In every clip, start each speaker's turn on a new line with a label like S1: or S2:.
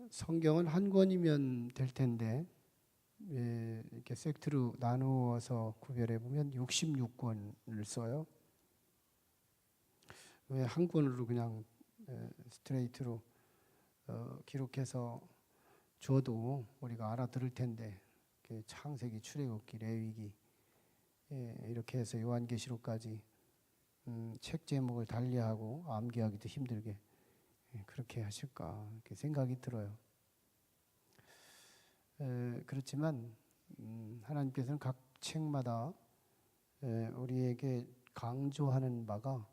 S1: 성경은 한 권이면 될 텐데 이렇게 섹트로 나누어서 구별해 보면 66권을 써요. 왜 한 권으로 그냥 스트레이트로 기록해서 줘도 우리가 알아들을 텐데, 창세기, 출애굽기, 레위기 이렇게 해서 요한계시록까지 책 제목을 달리하고 암기하기도 힘들게 그렇게 하실까 이렇게 생각이 들어요. 그렇지만 하나님께서는 각 책마다 우리에게 강조하는 바가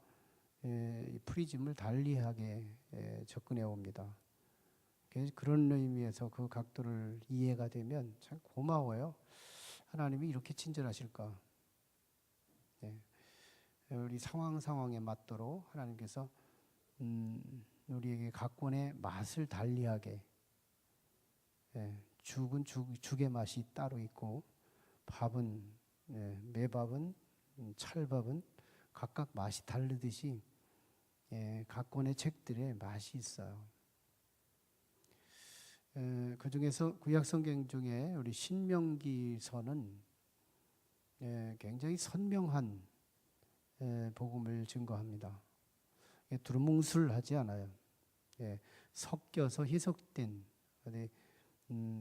S1: 이 프리즘을 달리하게 접근해 옵니다. 그런 의미에서 그 각도를 이해가 되면 참 고마워요. 하나님이 이렇게 친절하실까. 우리 상황에 맞도록 하나님께서 우리에게 각 권의 맛을 달리하게, 죽은 죽의 맛이 따로 있고, 밥은 매밥은 찰밥은 각각 맛이 다르듯이 각 권의 책들의 맛이 있어요. 그 중에서 구약성경 중에 우리 신명기서는 굉장히 선명한 복음을 증거합니다. 두루뭉술하지 않아요. 섞여서 희석된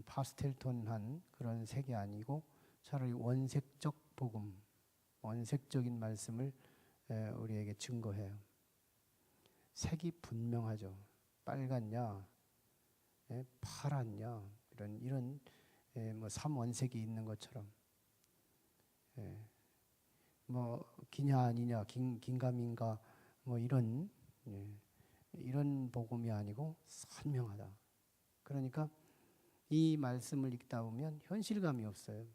S1: 파스텔톤한 그런 색이 아니고 차라리 원색적 복음, 원색적인 말씀을 우리에게 증거해요. 색이 분명하죠. 빨갛냐, 파랗냐, 이런 뭐 삼원색이 있는 것처럼, 뭐 기냐 아니냐, 긴가민가, 뭐 이런 복음이 아니고 선명하다. 그러니까 이 말씀을 읽다 보면 현실감이 없어요.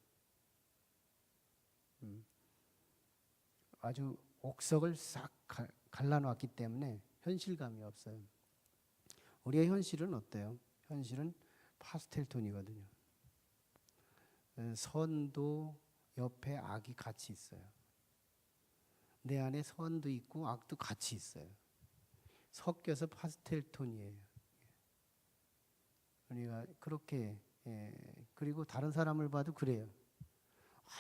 S1: 아주 옥석을 싹 갈라놨기 때문에 현실감이 없어요. 우리의 현실은 어때요? 현실은 파스텔톤이거든요. 선도 옆에 악이 같이 있어요. 내 안에 선도 있고 악도 같이 있어요. 섞여서 파스텔톤이에요. 우리가 그렇게, 그리고 다른 사람을 봐도 그래요.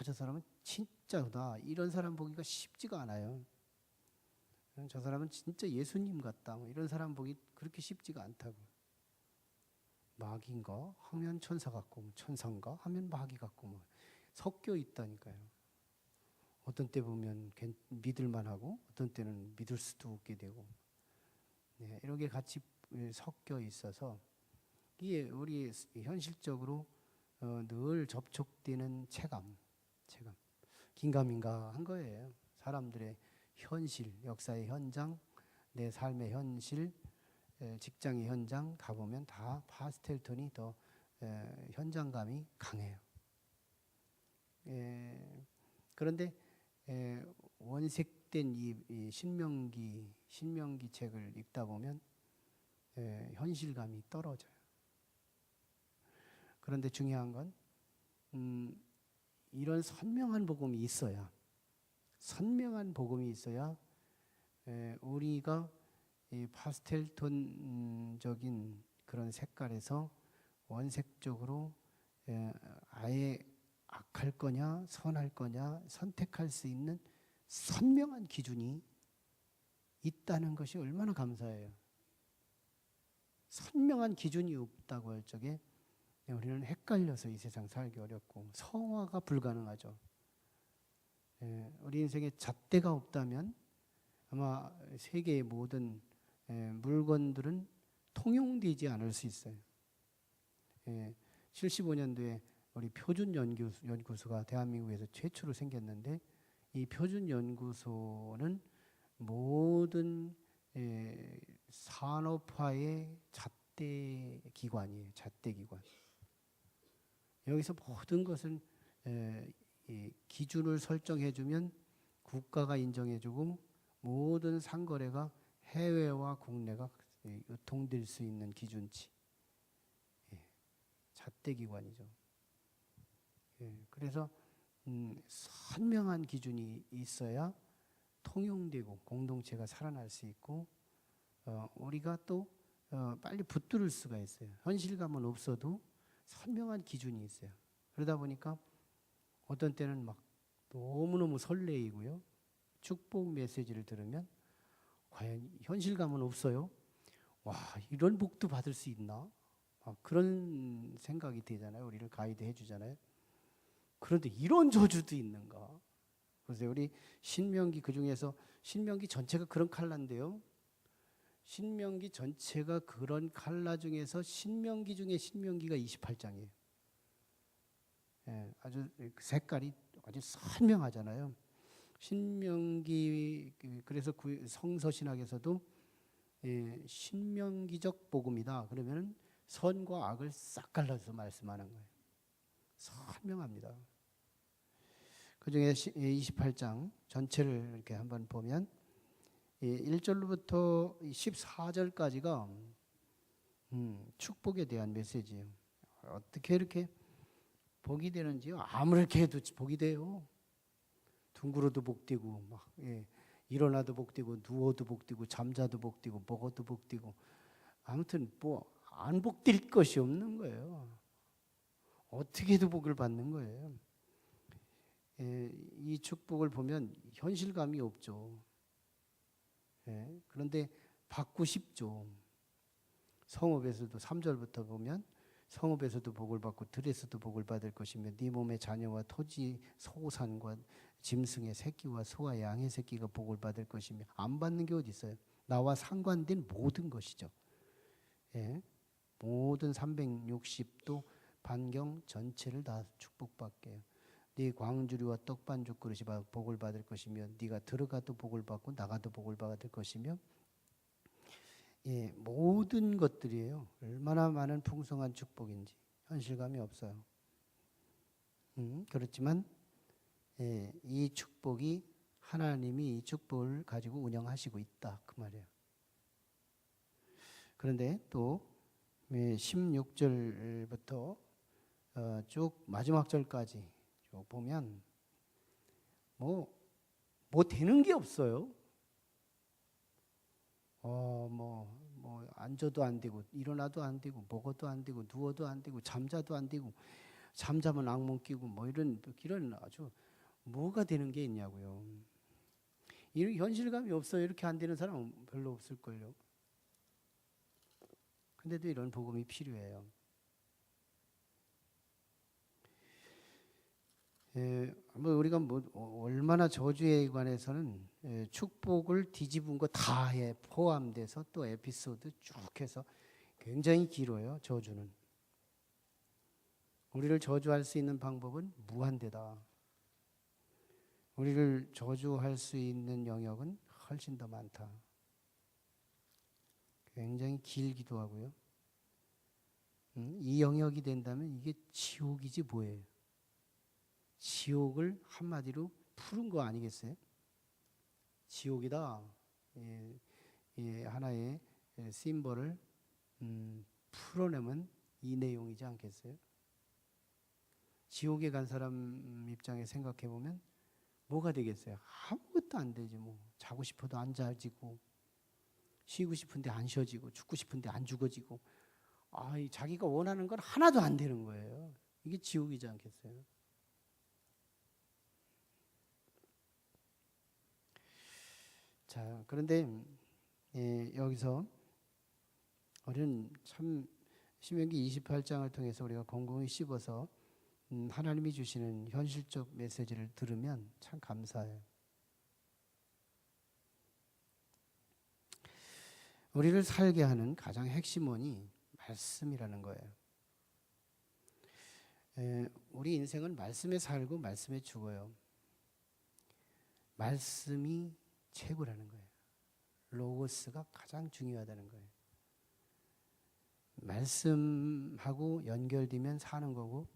S1: 저 사람은 진짜다. 이런 사람 보기가 쉽지가 않아요. 저 사람은 진짜 예수님 같다. 이런 사람 보기 그렇게 쉽지가 않다고. 마귀인가 하면 천사 같고, 천사인가 하면 마귀 같고, 섞여 있다니까요. 어떤 때 보면 믿을만 하고, 어떤 때는 믿을 수도 없게 되고, 이렇게 같이 섞여 있어서 이게 우리 현실적으로 늘 접촉되는 체감, 긴가민가 한 거예요. 사람들의 현실, 역사의 현장, 내 삶의 현실, 직장의 현장 가보면 다 파스텔톤이 더 현장감이 강해요. 그런데 원색된 이 신명기 책을 읽다 보면 현실감이 떨어져요. 그런데 중요한 건 이런 선명한 복음이 있어야 우리가 이 파스텔톤적인 그런 색깔에서 원색적으로 아예 악할 거냐 선할 거냐 선택할 수 있는 선명한 기준이 있다는 것이 얼마나 감사해요. 선명한 기준이 없다고 할 적에 우리는 헷갈려서 이 세상 살기 어렵고 성화가 불가능하죠. 우리 인생에 잣대가 없다면 아마 세계의 모든 물건들은 통용되지 않을 수 있어요. 75년도에 우리 표준연구소가 대한민국에서 최초로 생겼는데, 이 표준연구소는 모든 산업화의 잣대 기관이에요. 잣대 기관. 여기서 모든 것은 기준을 설정해주면 국가가 인정해주고 모든 상거래가 해외와 국내가 유통될 수 있는 기준치, 잣대 기관이죠. 그래서 선명한 기준이 있어야 통용되고 공동체가 살아날 수 있고, 우리가 또 빨리 붙들을 수가 있어요. 현실감은 없어도 선명한 기준이 있어요. 그러다 보니까 어떤 때는 막 너무너무 설레이고요. 축복 메시지를 들으면 과연 현실감은 없어요. 와, 이런 복도 받을 수 있나? 그런 생각이 되잖아요. 우리를 가이드 해주잖아요. 그런데 이런 저주도 있는가? 그래서 우리 신명기 그중에서 신명기 전체가 그런 칼라인데요. 신명기 전체가 그런 칼라 중에서 신명기 중에 신명기가 28장이에요. 예, 아주 색깔이 아주 선명하잖아요. 신명기 그래서 성서 신학에서도 신명기적 복음이다. 그러면은 선과 악을 싹 갈라서 말씀하는 거예요. 선명합니다. 그중에 28장 전체를 이렇게 한번 보면 1절로부터 14절까지가 축복에 대한 메시지예요. 어떻게 이렇게 복이 되는지요? 아무렇게 해도 복이 돼요. 둥그러도 복되고 막 일어나도 복되고 누워도 복되고 잠자도 복되고 먹어도 복되고 아무튼 뭐 안 복될 것이 없는 거예요. 어떻게 해도 복을 받는 거예요. 이 축복을 보면 현실감이 없죠. 그런데 받고 싶죠. 성읍에서도 3절부터 보면 성읍에서도 복을 받고 들에서도 복을 받을 것이며 네 몸의 자녀와 토지 소산과 짐승의 새끼와 소와 양의 새끼가 복을 받을 것이며 안 받는 게 어디 있어요? 나와 상관된 모든 것이죠. 모든 360도 반경 전체를 다 축복받게 해요. 네 광주리와 떡반죽 그릇이 복을 받을 것이며 네가 들어가도 복을 받고 나가도 복을 받을 것이며 모든 것들이에요. 얼마나 많은 풍성한 축복인지 현실감이 없어요. 그렇지만 이 축복이 하나님이 이 축복을 가지고 운영하시고 있다 그 말이에요. 그런데 또 16절부터 쭉 마지막 절까지 쭉 보면 뭐 되는 게 없어요. 앉아도 안 되고 일어나도 안 되고 먹어도 안 되고 누워도 안 되고 잠자도 안 되고 잠자면 악몽 끼고 뭐 이런 아주 뭐가 되는 게 있냐고요. 이런 현실감이 없어요. 이렇게 안 되는 사람은 별로 없을걸요. 근데도 이런 복음이 필요해요. 우리가 얼마나 저주에 관해서는 축복을 뒤집은 거 다에 포함돼서 또 에피소드 쭉 해서 굉장히 길어요. 저주는. 우리를 저주할 수 있는 방법은 무한대다. 우리를 저주할 수 있는 영역은 훨씬 더 많다. 굉장히 길기도 하고요. 이 영역이 된다면 이게 지옥이지 뭐예요. 지옥을 한마디로 푸른 거 아니겠어요? 지옥이다. 하나의 심벌을 풀어내면 이 내용이지 않겠어요? 지옥에 간 사람 입장에 생각해 보면 뭐가 되겠어요? 아무것도 안 되지 뭐. 자고 싶어도 안 자지고 쉬고 싶은데 안 쉬어지고 죽고 싶은데 안 죽어지고 자기가 원하는 건 하나도 안 되는 거예요. 이게 지옥이지 않겠어요? 자, 그런데 여기서 우리는 참 신명기 28장을 통해서 우리가 곰곰이 씹어서 하나님이 주시는 현실적 메시지를 들으면 참 감사해요. 우리를 살게 하는 가장 핵심원이 말씀이라는 거예요. 우리 인생은 말씀에 살고 말씀에 죽어요. 말씀이 최고라는 거예요. 로고스가 가장 중요하다는 거예요. 말씀하고 연결되면 사는 거고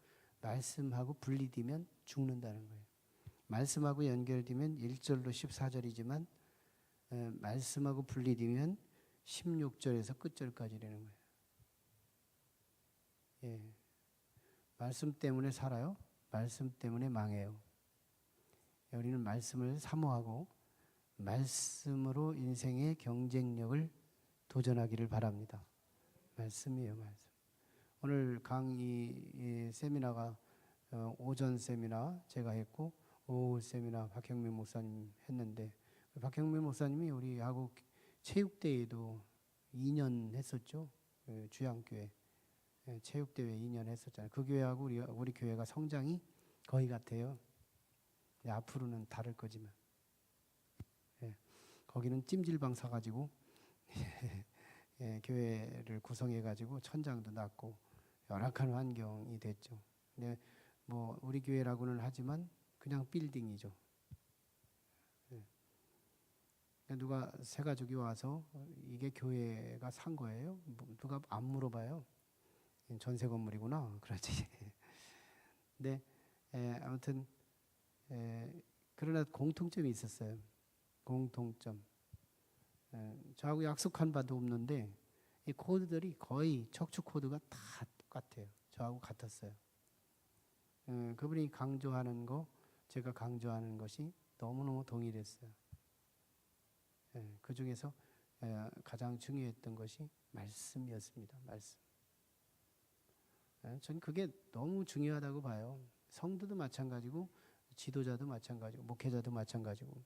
S1: 말씀하고 분리되면 죽는다는 거예요. 말씀하고 연결되면 1절로 14절이지만 말씀하고 분리되면 16절에서 끝절까지 되는 거예요. 말씀 때문에 살아요. 말씀 때문에 망해요. 우리는 말씀을 사모하고 말씀으로 인생의 경쟁력을 도전하기를 바랍니다. 말씀이에요, 말씀. 오늘 강의 세미나가 오전 세미나 제가 했고 오후 세미나 박형민 목사님 했는데 박형민 목사님이 우리 야구 체육대회도 2년 했었죠. 주양교회 체육대회 2년 했었잖아요. 그 교회하고 우리 교회가 성장이 거의 같아요. 앞으로는 다를 거지만 거기는 찜질방 사가지고 교회를 구성해가지고 천장도 낮고 열악한 환경이 됐죠. 근데 뭐 우리 교회라고는 하지만 그냥 빌딩이죠. 누가 새 가족이 와서 이게 교회가 산 거예요? 누가 안 물어봐요. 전세 건물이구나. 그렇지. 근데 아무튼 그러나 공통점이 있었어요. 공통점. 저하고 약속한 바도 없는데 이 코드들이 거의 척추 코드가 다 똑같아요. 저하고 같았어요. 그분이 강조하는 거, 제가 강조하는 것이 너무너무 동일했어요. 그 중에서 가장 중요했던 것이 말씀이었습니다. 말씀. 전 그게 너무 중요하다고 봐요. 성도도 마찬가지고 지도자도 마찬가지고 목회자도 마찬가지고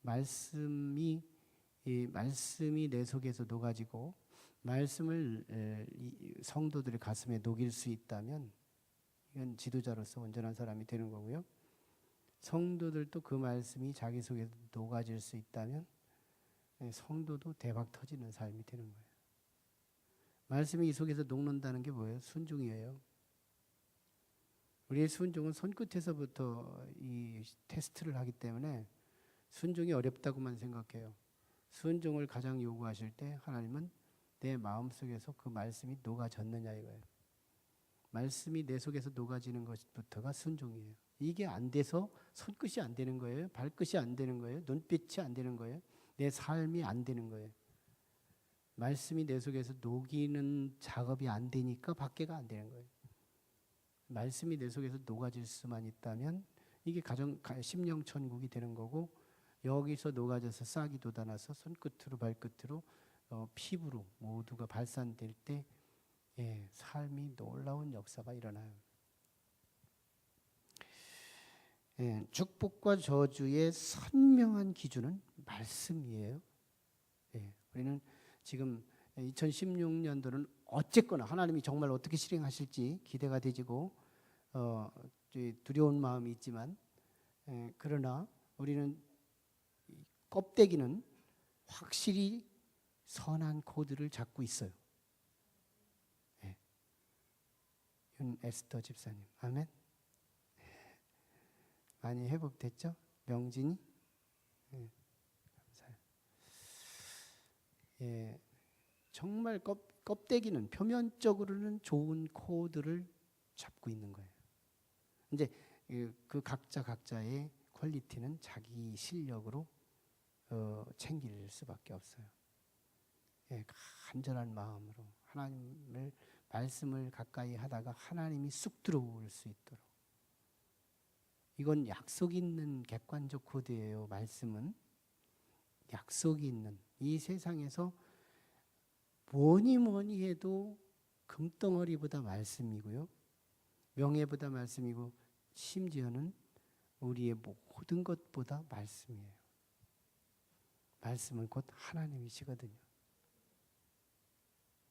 S1: 말씀이 내 속에서 녹아지고 말씀을 성도들의 가슴에 녹일 수 있다면 이건 지도자로서 온전한 사람이 되는 거고요. 성도들도 그 말씀이 자기 속에 녹아질 수 있다면 성도도 대박 터지는 삶이 되는 거예요. 말씀이 이 속에서 녹는다는 게 뭐예요? 순종이에요. 우리의 순종은 손끝에서부터 이 테스트를 하기 때문에 순종이 어렵다고만 생각해요. 순종을 가장 요구하실 때 하나님은 내 마음속에서 그 말씀이 녹아졌느냐 이거예요. 말씀이 내 속에서 녹아지는 것부터가 순종이에요. 이게 안 돼서 손끝이 안 되는 거예요. 발끝이 안 되는 거예요. 눈빛이 안 되는 거예요. 내 삶이 안 되는 거예요. 말씀이 내 속에서 녹이는 작업이 안 되니까 밖에가 안 되는 거예요. 말씀이 내 속에서 녹아질 수만 있다면 이게 가정 심령 천국이 되는 거고 여기서 녹아져서 싹이 돋아나서 손끝으로 발끝으로 피부로 모두가 발산될 때 삶이 놀라운 역사가 일어나요. 축복과 저주의 선명한 기준은 말씀이에요. 우리는 지금 2016년도는 어쨌거나 하나님이 정말 어떻게 실행하실지 기대가 되지고 두려운 마음이 있지만 그러나 우리는 껍데기는 확실히 선한 코드를 잡고 있어요. 윤 에스더 집사님, 아멘. 많이 회복됐죠? 명진이? 감사해요. 정말 껍데기는 표면적으로는 좋은 코드를 잡고 있는 거예요. 이제 그 각자의 퀄리티는 자기 실력으로 챙길 수밖에 없어요. 간절한 마음으로 하나님을 말씀을 가까이 하다가 하나님이 쑥 들어올 수 있도록. 이건 약속 있는 객관적 코드예요. 말씀은 약속이 있는 이 세상에서 뭐니 해도 금덩어리보다 말씀이고요. 명예보다 말씀이고 심지어는 우리의 모든 것보다 말씀이에요. 말씀은 곧 하나님이시거든요.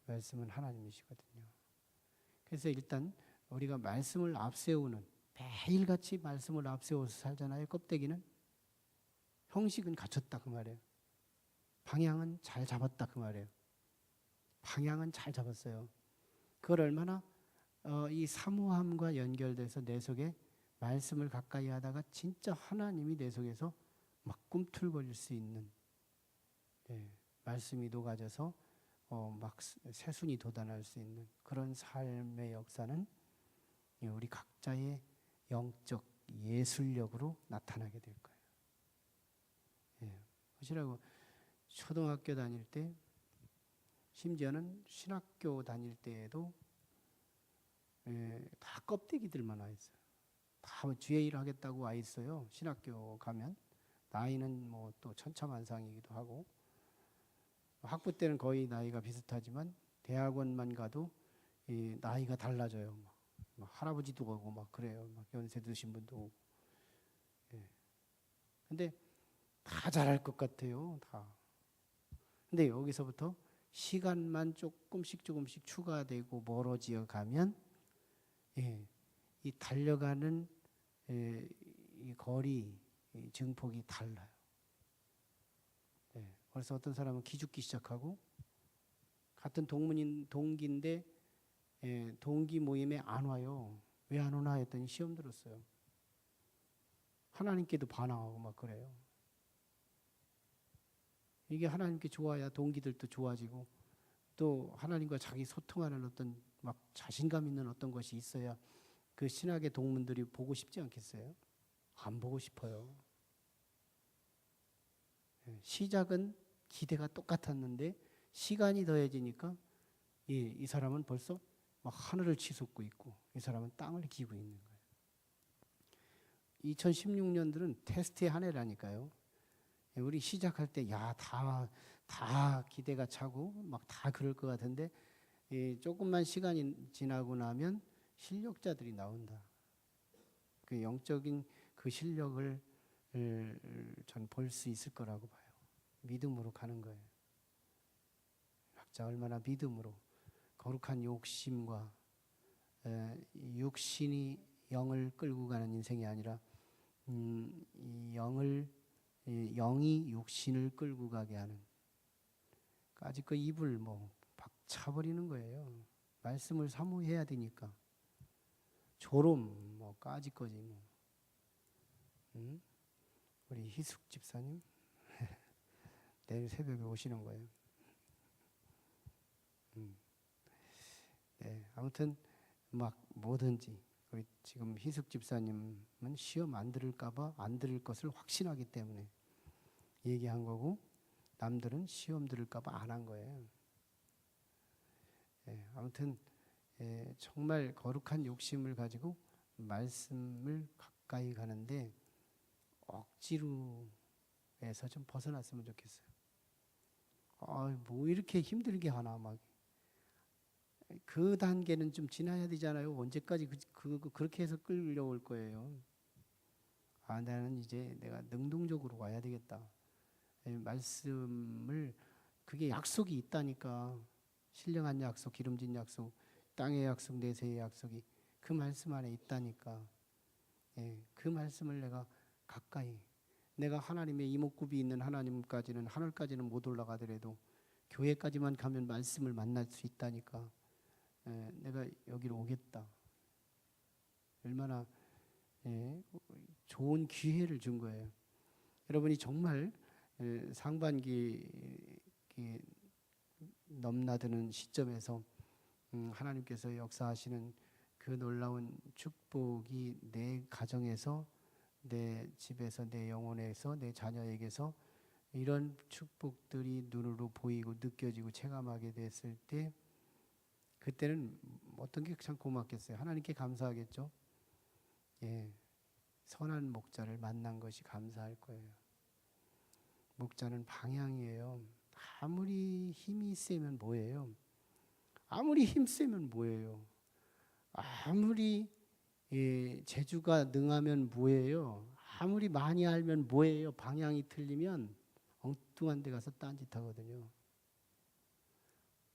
S1: 말씀은 하나님이시거든요. 그래서 일단 우리가 말씀을 앞세우는 매일같이 말씀을 앞세워서 살잖아요. 껍데기는 형식은 갖췄다 그 말이에요. 방향은 잘 잡았다 그 말이에요. 방향은 잘 잡았어요. 그걸 얼마나 이 사모함과 연결돼서 내 속에 말씀을 가까이 하다가 진짜 하나님이 내 속에서 막 꿈틀거릴 수 있는 말씀이 녹아져서 막 새순이 돋아날 수 있는 그런 삶의 역사는 우리 각자의 영적 예술력으로 나타나게 될 거예요. 그러시라고 초등학교 다닐 때 심지어는 신학교 다닐 때에도 다 껍데기들만 와 있어요. 다 주의 일 하겠다고 와 있어요. 신학교 가면 나이는 뭐 또 천차만상이기도 하고 학부 때는 거의 나이가 비슷하지만 대학원만 가도 이 나이가 달라져요. 막 할아버지도 오고 막 그래요. 막 연세 드신 분도 오고. 예. 근데 다 잘할 것 같아요. 다. 근데 여기서부터 시간만 조금씩 추가되고 멀어지어 가면 예, 이 달려가는 이 거리, 이 증폭이 달라요. 예, 그래서 어떤 사람은 기죽기 시작하고 같은 동기인데 동기 모임에 안 와요. 왜 안 오나 했더니 시험 들었어요. 하나님께도 반항하고 막 그래요. 이게 하나님께 좋아야 동기들도 좋아지고 또 하나님과 자기 소통하는 어떤 막 자신감 있는 어떤 것이 있어야 그 신학의 동문들이 보고 싶지 않겠어요? 안 보고 싶어요. 시작은 기대가 똑같았는데 시간이 더해지니까 이 사람은 벌써 막 하늘을 치솟고 있고 이 사람은 땅을 기고 있는 거예요. 2016년들은 테스트의 한 해라니까요. 우리 시작할 때 다 기대가 차고 막 다 그럴 것 같은데 조금만 시간이 지나고 나면 실력자들이 나온다. 그 영적인 그 실력을 전 볼 수 있을 거라고 봐요. 믿음으로 가는 거예요. 각자 얼마나 믿음으로 거룩한 욕심과 육신이 영을 끌고 가는 인생이 아니라 이 영이 육신을 끌고 가게 하는 까짓 거 입을 뭐 박차버리는 거예요. 말씀을 사모해야 되니까 졸음 뭐 까짓 거지 뭐. 우리 희숙 집사님 내일 새벽에 오시는 거예요. 네, 아무튼 막 뭐든지 우리 지금 희숙 집사님은 시험 안 들을까봐 안 들을 것을 확신하기 때문에 얘기한 거고 남들은 시험 들을까봐 안 한 거예요. 아무튼 정말 거룩한 욕심을 가지고 말씀을 가까이 가는데 억지로 해서 좀 벗어났으면 좋겠어요. 뭐 이렇게 힘들게 하나 막. 그 단계는 좀 지나야 되잖아요. 언제까지 그렇게 해서 끌려올 거예요. 나는 이제 내가 능동적으로 와야 되겠다. 말씀을 그게 약속이 있다니까. 신령한 약속, 기름진 약속, 땅의 약속, 내세의 약속이 그 말씀 안에 있다니까. 그 말씀을 내가 가까이 내가 하나님의 이목구비 있는 하나님까지는 하늘까지는 못 올라가더라도 교회까지만 가면 말씀을 만날 수 있다니까. 내가 여기로 오겠다. 얼마나 좋은 기회를 준 거예요. 여러분이 정말 상반기 넘나드는 시점에서 하나님께서 역사하시는 그 놀라운 축복이 내 가정에서 내 집에서 내 영혼에서 내 자녀에게서 이런 축복들이 눈으로 보이고 느껴지고 체감하게 됐을 때 그때는 어떤 게 참 고맙겠어요. 하나님께 감사하겠죠. 선한 목자를 만난 것이 감사할 거예요. 목자는 방향이에요. 아무리 힘이 세면 뭐예요? 아무리 힘 세면 뭐예요? 아무리 재주가 능하면 뭐예요? 아무리 많이 알면 뭐예요? 방향이 틀리면 엉뚱한 데 가서 딴짓하거든요.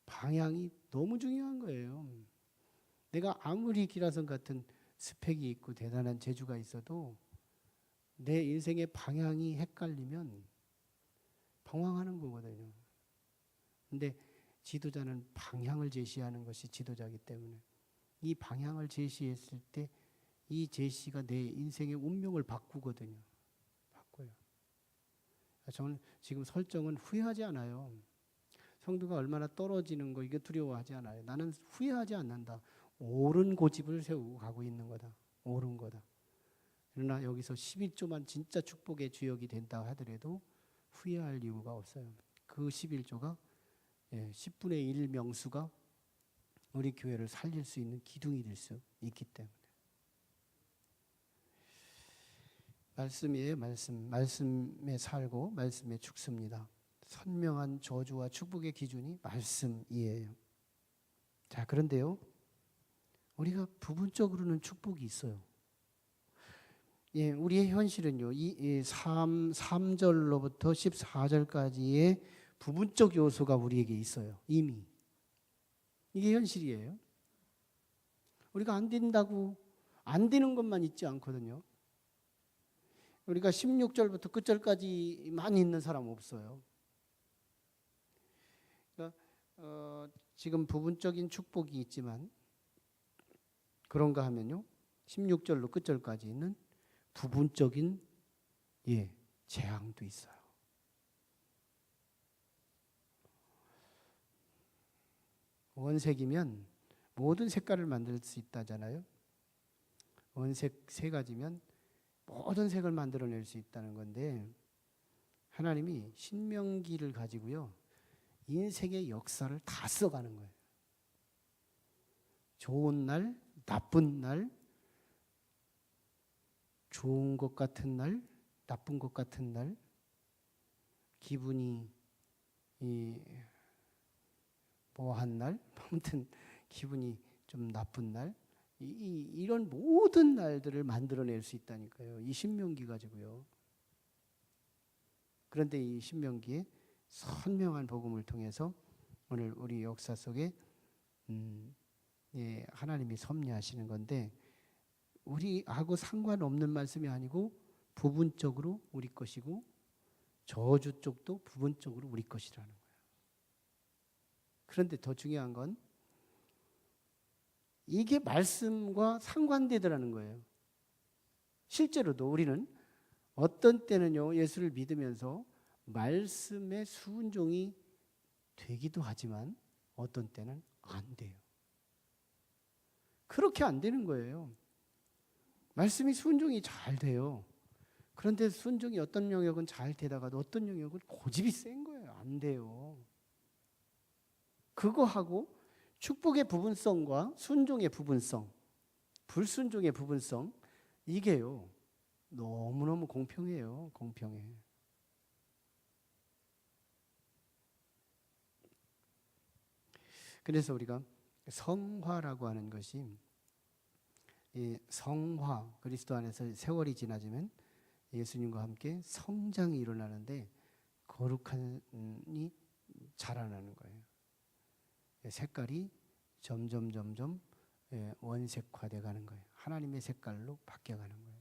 S1: 방향이 너무 중요한 거예요. 내가 아무리 기라성 같은 스펙이 있고 대단한 재주가 있어도 내 인생의 방향이 헷갈리면 방황하는 거거든요. 근데 지도자는 방향을 제시하는 것이 지도자이기 때문에 이 방향을 제시했을 때 이 제시가 내 인생의 운명을 바꾸거든요. 바꿔요. 저는 지금 설정은 후회하지 않아요. 성도가 얼마나 떨어지는 거 이게 두려워하지 않아요. 나는 후회하지 않는다. 옳은 고집을 세우고 가고 있는 거다. 옳은 거다. 그러나 여기서 11조만 진짜 축복의 주역이 된다 하더라도 후회할 이유가 없어요. 그 11조가 10분의 1 명수가 우리 교회를 살릴 수 있는 기둥이 될 수 있기 때문에. 말씀이에요. 말씀에 살고 말씀에 죽습니다. 선명한 저주와 축복의 기준이 말씀이에요. 자, 그런데요, 우리가 부분적으로는 축복이 있어요. 예, 우리의 현실은요, 이 3절로부터 14절까지의 부분적 요소가 우리에게 있어요. 이미. 이게 현실이에요. 우리가 안 된다고 안 되는 것만 있지 않거든요. 우리가 16절부터 끝절까지만 있는 사람 없어요. 그러니까 지금 부분적인 축복이 있지만 그런가 하면요, 16절로 끝절까지 있는 부분적인 재앙도 있어요. 원색이면 모든 색깔을 만들 수 있다잖아요. 원색 세 가지면 모든 색을 만들어낼 수 있다는 건데, 하나님이 신명기를 가지고요, 인생의 역사를 다 써가는 거예요. 좋은 날, 나쁜 날, 좋은 것 같은 날, 나쁜 것 같은 날, 기분이 뭐한 날, 아무튼 기분이 좀 나쁜 날, 이런 모든 날들을 만들어낼 수 있다니까요. 이 신명기 가지고요. 그런데 이 신명기에 선명한 복음을 통해서 오늘 우리 역사 속에 하나님이 섭리하시는 건데, 우리하고 상관없는 말씀이 아니고 부분적으로 우리 것이고, 저주 쪽도 부분적으로 우리 것이라는 거예요. 그런데 더 중요한 건 이게 말씀과 상관되더라는 거예요. 실제로도 우리는 어떤 때는요, 예수를 믿으면서 말씀의 순종이 되기도 하지만 어떤 때는 안 돼요. 그렇게 안 되는 거예요. 말씀이 순종이 잘 돼요. 그런데 순종이 어떤 영역은 잘 되다가도 어떤 영역은 고집이 센 거예요. 안 돼요. 그거하고 축복의 부분성과 순종의 부분성, 불순종의 부분성, 이게요, 너무너무 공평해요. 공평해. 그래서 우리가 성화라고 하는 것이, 이 성화, 그리스도 안에서 세월이 지나지면 예수님과 함께 성장이 일어나는데 거룩함이 자라나는 거예요. 색깔이 점점 원색화돼 가는 거예요. 하나님의 색깔로 바뀌어가는 거예요.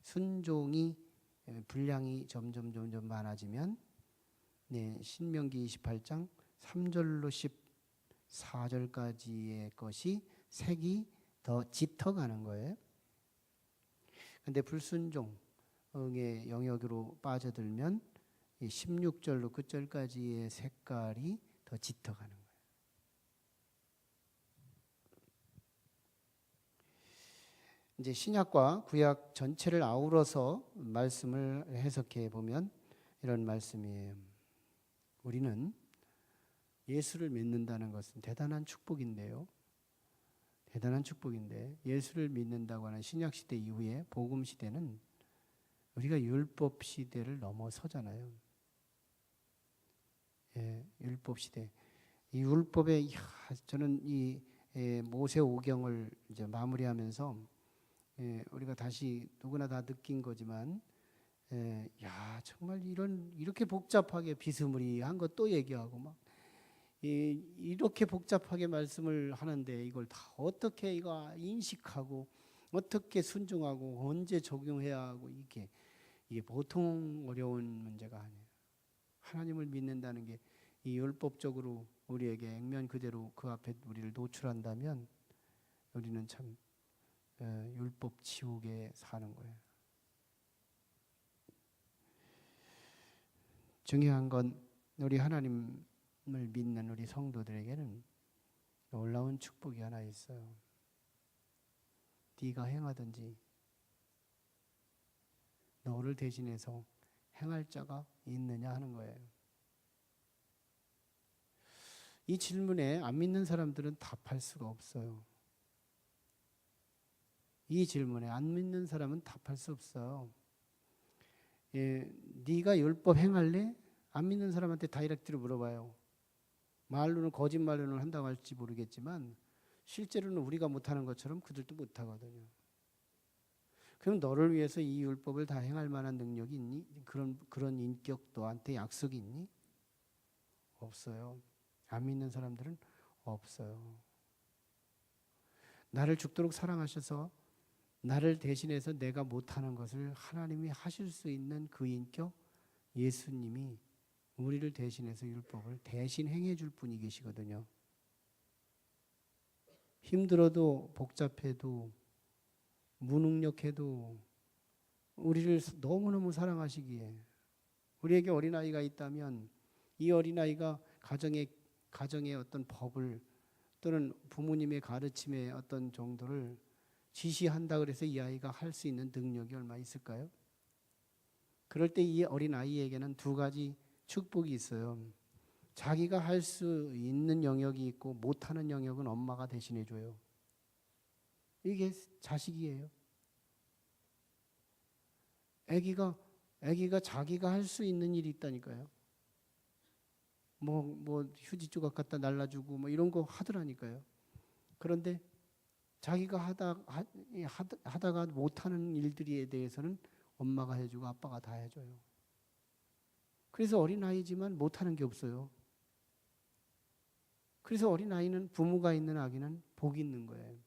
S1: 순종이 분량이 점점 많아지면 신명기 28장 3절로 14절까지의 것이 색이 더 짙어가는 거예요. 근데 불순종의 영역으로 빠져들면 16절로 끝절까지의 색깔이 더 짙어가는 거예요. 이제 신약과 구약 전체를 아우러서 말씀을 해석해 보면 이런 말씀이에요. 우리는 예수를 믿는다는 것은 대단한 축복인데요. 대단한 축복인데, 예수를 믿는다고 하는 신약 시대 이후에 복음 시대는 우리가 율법 시대를 넘어서잖아요. 율법 시대. 이 율법에 저는 이 모세 오경을 이제 마무리하면서 우리가 다시 누구나 다 느낀 거지만, 정말 이렇게 복잡하게 비스무리한 것 또 얘기하고 막 이렇게 복잡하게 말씀을 하는데 이걸 다 어떻게 이거 인식하고 어떻게 순종하고 언제 적용해야 하고, 이게 보통 어려운 문제가 아니에요. 하나님을 믿는다는 게 이 율법적으로 우리에게 액면 그대로 그 앞에 우리를 노출한다면 우리는 참 율법 지옥에 사는 거예요. 중요한 건 우리 하나님을 믿는 우리 성도들에게는 놀라운 축복이 하나 있어요. 네가 행하든지 너를 대신해서 행할 자가 있느냐 하는 거예요. 이 질문에 안 믿는 사람들은 답할 수가 없어요. 이 질문에 안 믿는 사람은 답할 수 없어요. 네가 율법 행할래? 안 믿는 사람한테 다이렉트로 물어봐요. 말로는 거짓말로는 한다고 할지 모르겠지만 실제로는 우리가 못하는 것처럼 그들도 못하거든요. 그럼 너를 위해서 이 율법을 다 행할 만한 능력이 있니? 그런 인격 너한테 약속이 있니? 없어요. 안 믿는 사람들은 없어요. 나를 죽도록 사랑하셔서 나를 대신해서 내가 못하는 것을 하나님이 하실 수 있는 그 인격 예수님이 우리를 대신해서 율법을 대신 행해 줄 분이 계시거든요. 힘들어도 복잡해도 무능력해도 우리를 너무너무 사랑하시기에 우리에게 어린아이가 있다면 이 어린아이가 가정의 어떤 법을 또는 부모님의 가르침의 어떤 정도를 지시한다 그래서 이 아이가 할 수 있는 능력이 얼마 있을까요? 그럴 때 이 어린아이에게는 두 가지 축복이 있어요. 자기가 할 수 있는 영역이 있고 못하는 영역은 엄마가 대신해 줘요. 이게 자식이에요. 아기가 자기가 할 수 있는 일이 있다니까요. 뭐 휴지 조각 갖다 날라주고 뭐 이런 거 하더라니까요. 그런데 자기가 하다가 못하는 일들에 대해서는 엄마가 해주고 아빠가 다 해줘요. 그래서 어린아이지만 못하는 게 없어요. 그래서 어린아이는 부모가 있는 아기는 복이 있는 거예요.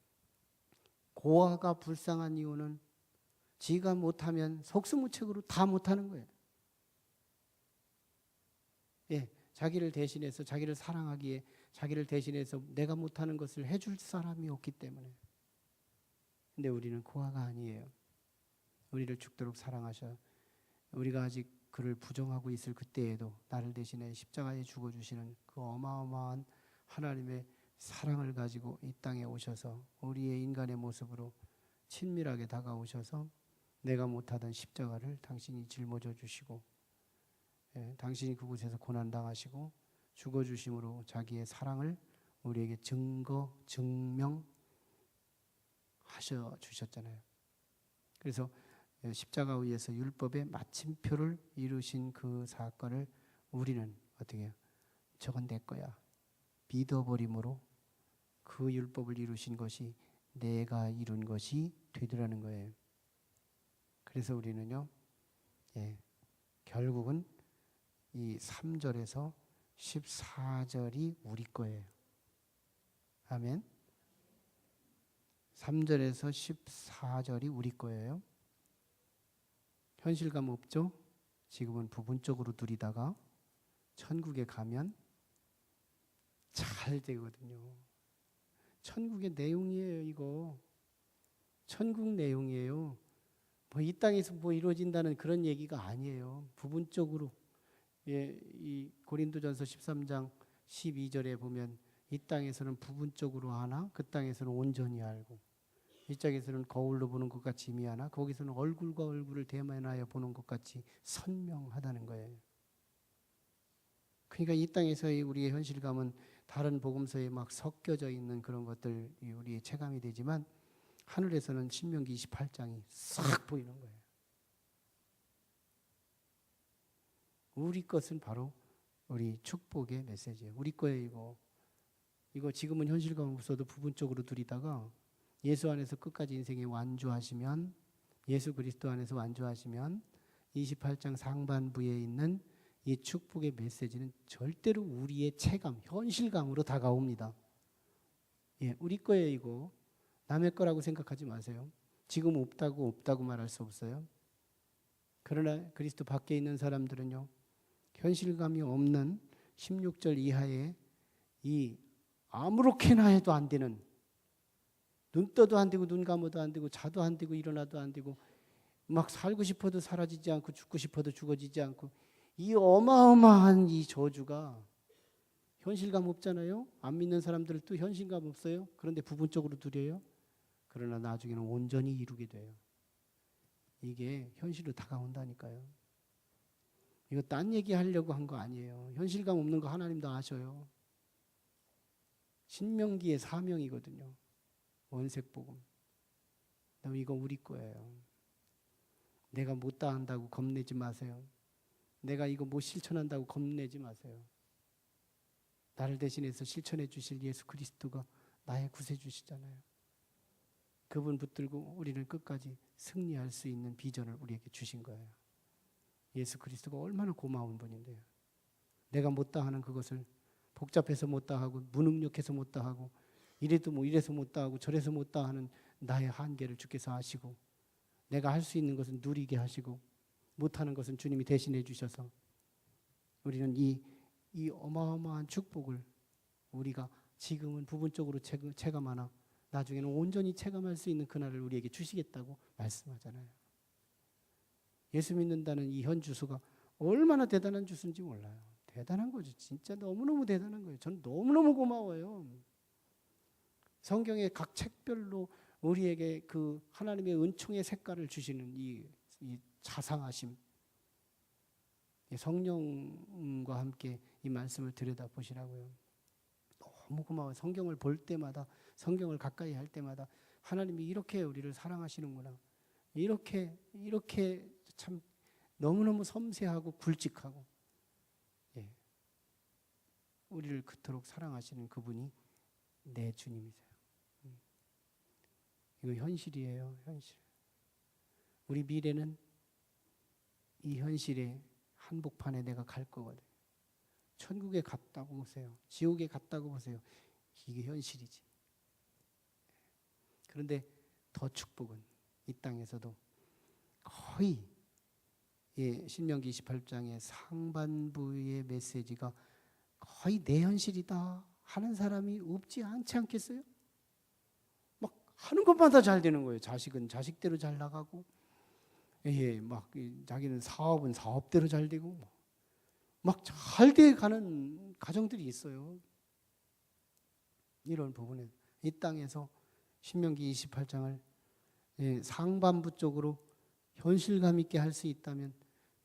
S1: 고아가 불쌍한 이유는 지가 못하면 속수무책으로 다 못하는 거예요. 예, 자기를 대신해서 자기를 사랑하기에 자기를 대신해서 내가 못하는 것을 해줄 사람이 없기 때문에. 근데 우리는 고아가 아니에요. 우리를 죽도록 사랑하셔. 우리가 아직 그를 부정하고 있을 그때에도 나를 대신해 십자가에 죽어주시는 그 어마어마한 하나님의 사랑을 가지고 이 땅에 오셔서 우리의 인간의 모습으로 친밀하게 다가오셔서 내가 못하던 십자가를 당신이 짊어져 주시고 당신이 그곳에서 고난당하시고 죽어주심으로 자기의 사랑을 우리에게 증명하셔 주셨잖아요. 그래서 십자가 위에서 율법의 마침표를 이루신 그 사건을 우리는 어떻게 해요? 저건 내 거야. 믿어버림으로 그 율법을 이루신 것이 내가 이룬 것이 되더라는 거예요. 그래서 우리는요, 결국은 이 3절에서 14절이 우리 거예요. 아멘. 3절에서 14절이 우리 거예요. 현실감 없죠? 지금은 부분적으로 누리다가 천국에 가면 잘 되거든요. 천국의 내용이에요, 이거. 천국 내용이에요. 뭐 이 땅에서 뭐 이루어진다는 그런 얘기가 아니에요. 부분적으로. 이 고린도전서 13장 12절에 보면 이 땅에서는 부분적으로 하나 그 땅에서는 온전히 알고 이 땅에서는 거울로 보는 것 같이 미하나 거기서는 얼굴과 얼굴을 대면하여 보는 것 같이 선명하다는 거예요. 그러니까 이 땅에서의 우리의 현실감은 다른 복음서에 막 섞여져 있는 그런 것들이 우리의 체감이 되지만 하늘에서는 신명기 28장이 싹 보이는 거예요. 우리 것은 바로 우리 축복의 메시지예요. 우리 거예요, 이거 지금은 현실감 없어도 부분적으로 누리다가 예수 안에서 끝까지 인생에 완주하시면 예수 그리스도 안에서 완주하시면 28장 상반부에 있는 이 축복의 메시지는 절대로 우리의 체감, 현실감으로 다가옵니다. 우리 거예요, 이거. 남의 거라고 생각하지 마세요. 지금 없다고 말할 수 없어요. 그러나 그리스도 밖에 있는 사람들은요. 현실감이 없는 16절 이하의 이 아무렇게나 해도 안 되는 눈 떠도 안 되고 눈 감아도 안 되고 자도 안 되고 일어나도 안 되고 막 살고 싶어도 사라지지 않고 죽고 싶어도 죽어지지 않고 이 어마어마한 이 저주가 현실감 없잖아요. 안 믿는 사람들도 현실감 없어요. 그런데 부분적으로 누려요. 그러나 나중에는 온전히 이루게 돼요. 이게 현실로 다가온다니까요. 이거 딴 얘기 하려고 한 거 아니에요. 현실감 없는 거 하나님도 아셔요. 신명기의 사명이거든요. 원색복음. 이거 우리 거예요. 내가 못다 한다고 겁내지 마세요. 내가 이거 못 실천한다고 겁내지 마세요. 나를 대신해서 실천해 주실 예수 그리스도가 나의 구세주시잖아요. 그분 붙들고 우리는 끝까지 승리할 수 있는 비전을 우리에게 주신 거예요. 예수 그리스도가 얼마나 고마운 분인데요. 내가 못다 하는 그것을 복잡해서 못다 하고 무능력해서 못다 하고 이래도 뭐 이래서 못다 하고 저래서 못다 하는 나의 한계를 주께서 아시고 내가 할 수 있는 것은 누리게 하시고 못하는 것은 주님이 대신해 주셔서 우리는 이 어마어마한 축복을 우리가 지금은 부분적으로 체감하나 나중에는 온전히 체감할 수 있는 그날을 우리에게 주시겠다고 말씀하잖아요. 예수 믿는다는 이 현주수가 얼마나 대단한 주수인지 몰라요. 대단한 거죠. 진짜 너무너무 대단한 거예요. 전 너무너무 고마워요. 성경의 각 책별로 우리에게 그 하나님의 은총의 색깔을 주시는 이 자상하심, 성령과 함께 이 말씀을 들여다보시라고요. 너무 고마워요. 성경을 볼 때마다, 성경을 가까이 할 때마다 하나님이 이렇게 우리를 사랑하시는구나. 이렇게 참 너무너무 섬세하고 굵직하고 우리를 그토록 사랑하시는 그분이 내 주님이세요. 이거 현실이에요. 현실. 우리 미래는 이 현실의 한복판에 내가 갈 거거든요. 천국에 갔다고 보세요. 지옥에 갔다고 보세요. 이게 현실이지. 그런데 더 축복은 이 땅에서도 거의 신명기 28장의 상반부의 메시지가 거의 내 현실이다 하는 사람이 없지 않지 않겠어요? 막 하는 것마다 잘 되는 거예요. 자식은 자식대로 잘 나가고, 막 자기는 사업은 사업대로 잘 되고, 막 잘 돼 가는 가정들이 있어요. 이런 부분에 이 땅에서 신명기 28장을 상반부 쪽으로 현실감 있게 할 수 있다면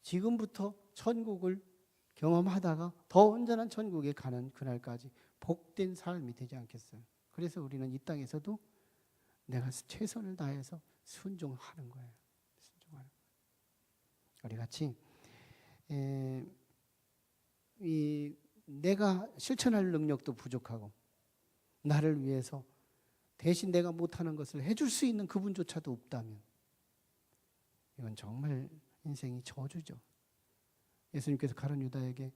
S1: 지금부터 천국을 경험하다가 더 온전한 천국에 가는 그날까지 복된 삶이 되지 않겠어요. 그래서 우리는 이 땅에서도 내가 최선을 다해서 순종하는 거예요. 순종하는 거예요. 우리 같이 내가 실천할 능력도 부족하고 나를 위해서 대신 내가 못하는 것을 해줄 수 있는 그분조차도 없다면 이건 정말 인생이 저주죠. 예수님께서 가룟 유다에게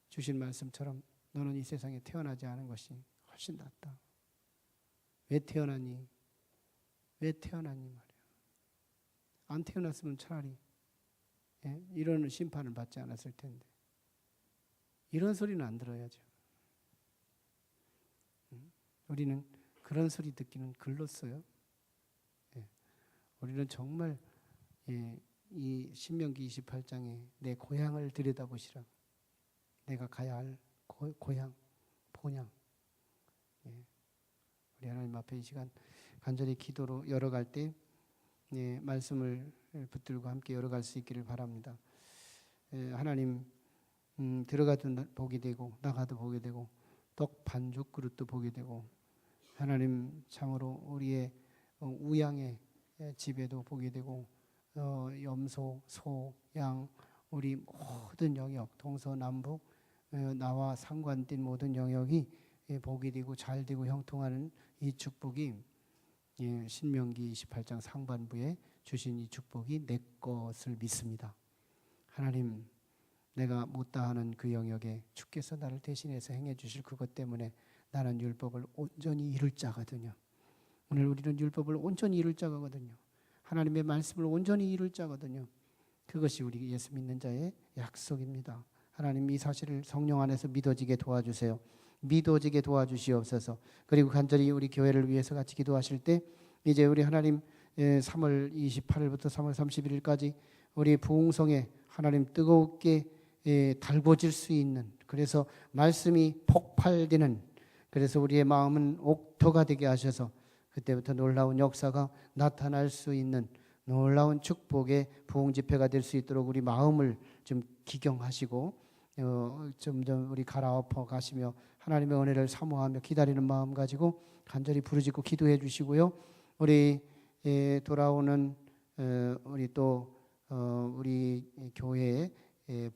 S1: 주신 말씀처럼 너는 이 세상에 태어나지 않은 것이 훨씬 낫다. 왜 태어났니? 왜 태어났니 말이야. 안 태어났으면 차라리 이런 심판을 받지 않았을 텐데. 이런 소리는 안 들어야죠. 우리는 그런 소리 듣기는 글렀어요. 우리는 정말 이 신명기 28장에 내 고향을 들여다보시라. 내가 가야 할 고향, 본향. 우리 하나님 앞에 이 시간 간절히 기도로 열어갈 때 말씀을 붙들고 함께 열어갈 수 있기를 바랍니다. 하나님 들어가도 보게 되고 나가도 보게 되고 떡 반죽 그릇도 보게 되고 하나님 참으로 우리의 우양의 집에도 보게 되고 염소, 소, 양 우리 모든 영역 동서남북 나와 상관된 모든 영역이 복이 되고 잘 되고 형통하는 이 축복이 신명기 28장 상반부에 주신 이 축복이 내 것을 믿습니다. 하나님 내가 못다 하는 그 영역에 주께서 나를 대신해서 행해 주실 그것 때문에 나는 율법을 온전히 이룰 자거든요. 오늘 우리는 율법을 온전히 이룰 자거든요. 하나님의 말씀을 온전히 이룰 자거든요. 그것이 우리 예수 믿는 자의 약속입니다. 하나님 이 사실을 성령 안에서 믿어지게 도와주세요. 믿어지게 도와주시옵소서. 그리고 간절히 우리 교회를 위해서 같이 기도하실 때 이제 우리 하나님 3월 28일부터 3월 31일까지 우리 부흥성에 하나님 뜨겁게 달궈질 수 있는 그래서 말씀이 폭발되는 그래서 우리의 마음은 옥토가 되게 하셔서 그때부터 놀라운 역사가 나타날 수 있는 놀라운 축복의 부흥 집회가 될 수 있도록 우리 마음을 좀 기경하시고 점점 우리 갈아엎어 가시며 하나님의 은혜를 사모하며 기다리는 마음 가지고 간절히 부르짖고 기도해 주시고요. 우리 돌아오는 우리 또 우리 교회의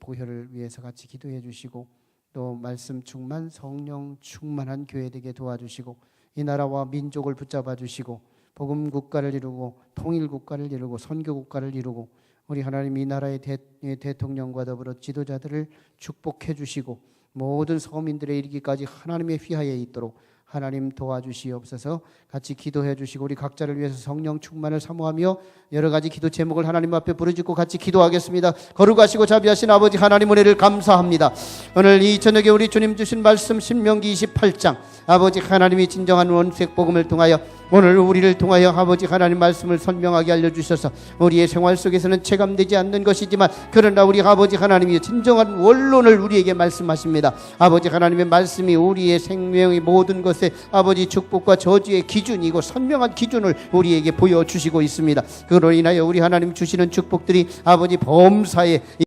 S1: 보혈을 위해서 같이 기도해 주시고 또 말씀 충만, 성령 충만한 교회 되게 도와주시고 이 나라와 민족을 붙잡아 주시고 복음 국가를 이루고 통일 국가를 이루고 선교 국가를 이루고 우리 하나님 이 나라의 대통령과 더불어 지도자들을 축복해 주시고 모든 서민들의 이르기까지 하나님의 휘하에 있도록 하나님 도와주시옵소서. 같이 기도해 주시고 우리 각자를 위해서 성령 충만을 사모하며 여러 가지 기도 제목을 하나님 앞에 부르짖고 같이 기도하겠습니다. 거룩하시고 자비하신 아버지 하나님 은혜를 감사합니다. 오늘 이 저녁에 우리 주님 주신 말씀 신명기 28장 아버지 하나님이 진정한 원색 복음을 통하여 오늘 우리를 통하여 아버지 하나님 말씀을 선명하게 알려주셔서 우리의 생활 속에서는 체감되지 않는 것이지만 그러나 우리 아버지 하나님이 진정한 원론을 우리에게 말씀하십니다. 아버지 하나님의 말씀이 우리의 생명의 모든 것에 아버지 축복과 저주의 기준이고 선명한 기준을 우리에게 보여주시고 있습니다. 그로 인하여 우리 하나님 주시는 축복들이 아버지 범사에